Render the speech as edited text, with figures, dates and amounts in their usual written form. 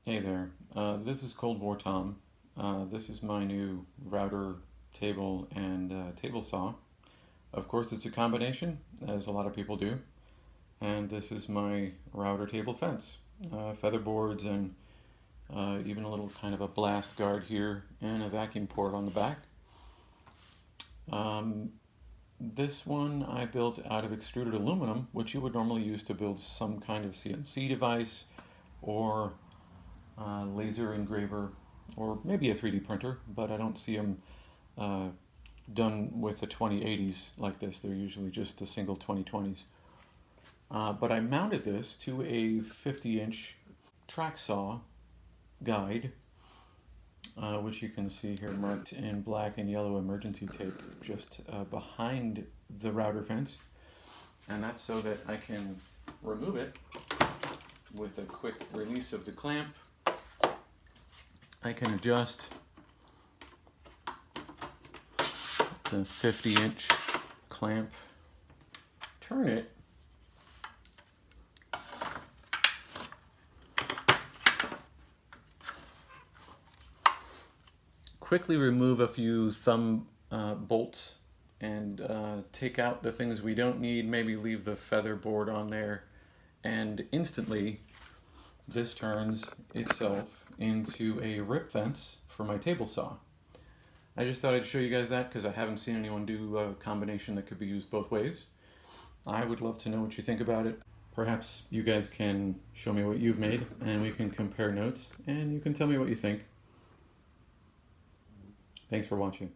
Hey there, this is Cold War Tom. This is my new router table and table saw. Of course it's a combination, as a lot of people do. And this is my router table fence. Feather boards and even a little kind of a blast guard here and a vacuum port on the back. This one I built out of extruded aluminum, which you would normally use to build some kind of CNC device or laser engraver, or maybe a 3D printer, but I don't see them done with the 2080s like this. They're usually just the single 2020s. But I mounted this to a 50-inch track saw guide, which you can see here marked in black and yellow emergency tape just behind the router fence. And that's so that I can remove it with a quick release of the clamp. I can adjust the 50-inch clamp, turn it, quickly remove a few thumb bolts and take out the things we don't need, maybe leave the feather board on there, and instantly this turns itself into a rip fence for my table saw. I just thought I'd show you guys that because I haven't seen anyone do a combination that could be used both ways. I would love to know what you think about it. Perhaps you guys can show me what you've made and we can compare notes and you can tell me what you think. Thanks for watching.